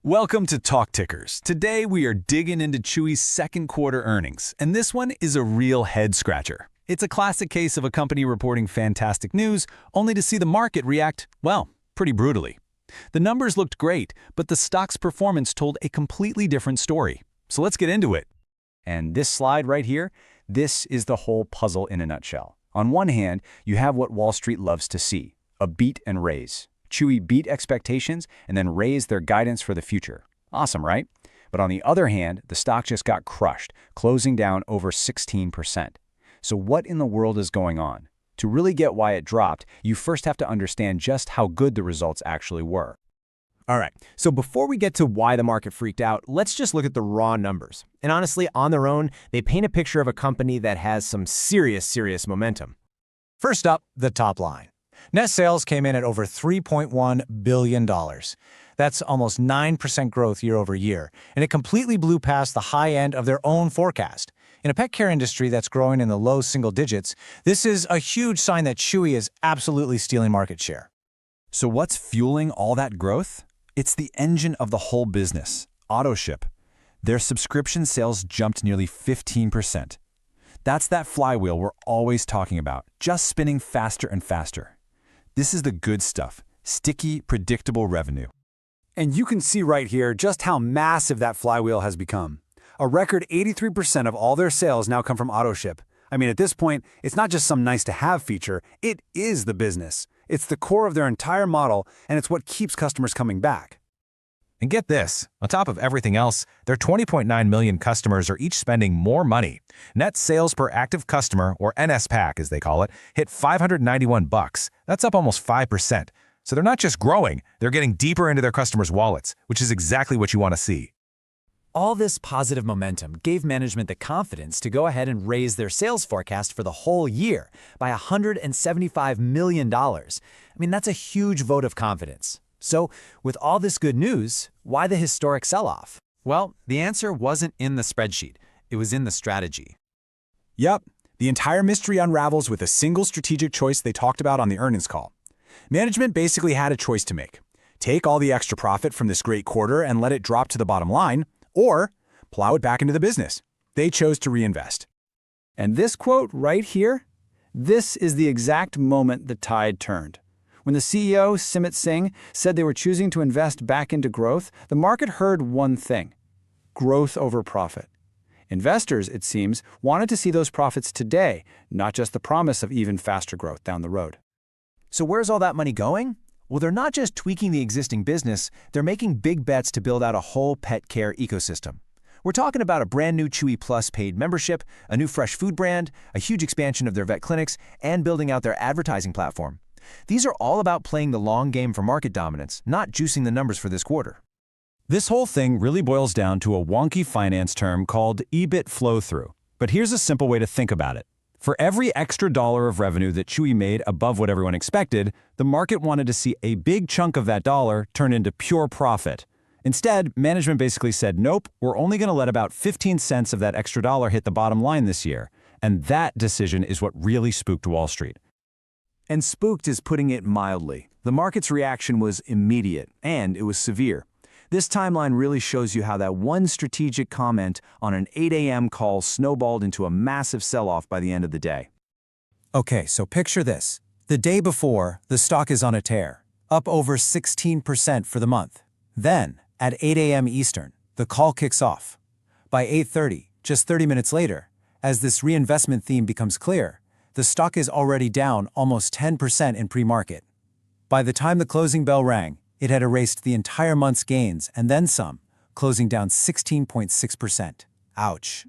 Welcome to Talk Tickers. Today we are digging into Chewy's second quarter earnings, and this one is a real head-scratcher. It's a classic case of a company reporting fantastic news, only to see the market react, well, pretty brutally. The numbers looked great, but the stock's performance told a completely different story. So let's get into it. And this slide right here, this is the whole puzzle in a nutshell. On one hand, you have what Wall Street loves to see, a beat and raise. Chewy beat expectations and then raised their guidance for the future. Awesome, right? But on the other hand, the stock just got crushed, closing down over 16%. So what in the world is going on? To really get why it dropped, you first have to understand just how good the results actually were. All right, so before we get to why the market freaked out, let's just look at the raw numbers. And honestly, on their own, they paint a picture of a company that has some serious momentum. First up, the top line. Net sales came in at over $3.1 billion. That's almost 9% growth year over year, and it completely blew past the high end of their own forecast. In a pet care industry that's growing in the low single digits, this is a huge sign that Chewy is absolutely stealing market share. So what's fueling all that growth? It's the engine of the whole business, Autoship. Their subscription sales jumped nearly 15%. That's that flywheel we're always talking about, just spinning faster and faster. This is the good stuff, sticky, predictable revenue. And you can see right here just how massive that flywheel has become. A record 83% of all their sales now come from Autoship. I mean, at this point, it's not just some nice-to-have feature, it is the business. It's the core of their entire model, and it's what keeps customers coming back. And get this, on top of everything else, their 20.9 million customers are each spending more money. Net sales per active customer, or NSPAC as they call it, hit $591. That's up almost 5%. So they're not just growing, they're getting deeper into their customers' wallets, which is exactly what you want to see. All this positive momentum gave management the confidence to go ahead and raise their sales forecast for the whole year by $175 million. I mean, that's a huge vote of confidence. So, with all this good news, why the historic sell-off? Well, the answer wasn't in the spreadsheet. It was in the strategy. Yep, the entire mystery unravels with a single strategic choice they talked about on the earnings call. Management basically had a choice to make. Take all the extra profit from this great quarter and let it drop to the bottom line, or plow it back into the business. They chose to reinvest. And this quote right here, this is the exact moment the tide turned. When the CEO, Simit Singh, said they were choosing to invest back into growth, the market heard one thing: growth over profit. Investors, it seems, wanted to see those profits today, not just the promise of even faster growth down the road. So where's all that money going? Well, they're not just tweaking the existing business, they're making big bets to build out a whole pet care ecosystem. We're talking about a brand new Chewy Plus paid membership, a new fresh food brand, a huge expansion of their vet clinics, and building out their advertising platform. These are all about playing the long game for market dominance, not juicing the numbers for this quarter. This whole thing really boils down to a wonky finance term called EBIT flow-through. But here's a simple way to think about it. For every extra dollar of revenue that Chewy made above what everyone expected, the market wanted to see a big chunk of that dollar turn into pure profit. Instead, management basically said, nope, we're only going to let about 15 cents of that extra dollar hit the bottom line this year. And that decision is what really spooked Wall Street. And spooked is putting it mildly. The market's reaction was immediate, and it was severe. This timeline really shows you how that one strategic comment on an 8 a.m. call snowballed into a massive sell-off by the end of the day. Okay, so picture this. The day before, the stock is on a tear, up over 16% for the month. Then, at 8 a.m. Eastern, the call kicks off. By 8:30, just 30 minutes later, as this reinvestment theme becomes clear, the stock is already down almost 10% in pre-market. By the time the closing bell rang, it had erased the entire month's gains and then some, closing down 16.6%. Ouch.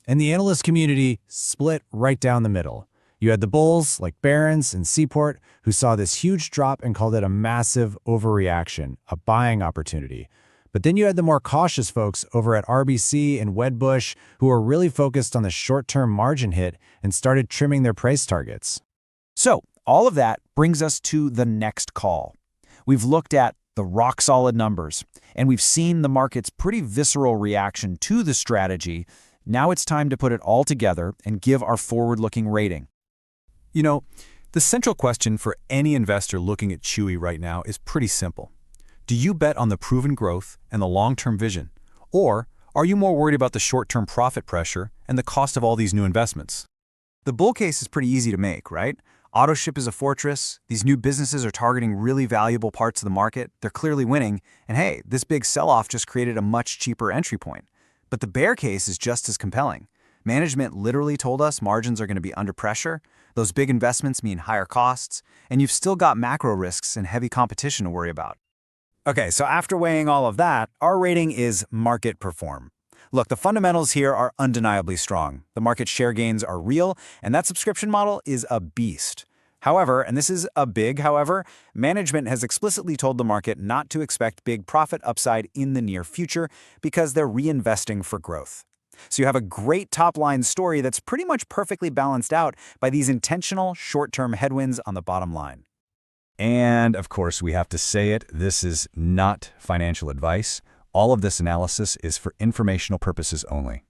And the analyst community split right down the middle. You had the bulls, like Barron's and Seaport, who saw this huge drop and called it a massive overreaction, a buying opportunity. But then you had the more cautious folks over at RBC and Wedbush who were really focused on the short-term margin hit and started trimming their price targets. So, all of that brings us to the next call. We've looked at the rock-solid numbers, and we've seen the market's pretty visceral reaction to the strategy. Now it's time to put it all together and give our forward-looking rating. You know, the central question for any investor looking at Chewy right now is pretty simple. Do you bet on the proven growth and the long-term vision? Or are you more worried about the short-term profit pressure and the cost of all these new investments? The bull case is pretty easy to make, right? Autoship is a fortress, these new businesses are targeting really valuable parts of the market, they're clearly winning, and hey, this big sell-off just created a much cheaper entry point. But the bear case is just as compelling. Management literally told us margins are going to be under pressure, those big investments mean higher costs, and you've still got macro risks and heavy competition to worry about. Okay, so after weighing all of that, our rating is market perform. Look, the fundamentals here are undeniably strong. The market share gains are real, and that subscription model is a beast. However, and this is a big however, management has explicitly told the market not to expect big profit upside in the near future because they're reinvesting for growth. So you have a great top-line story that's pretty much perfectly balanced out by these intentional short-term headwinds on the bottom line. And, of course, we have to say it, this is not financial advice. All of this analysis is for informational purposes only.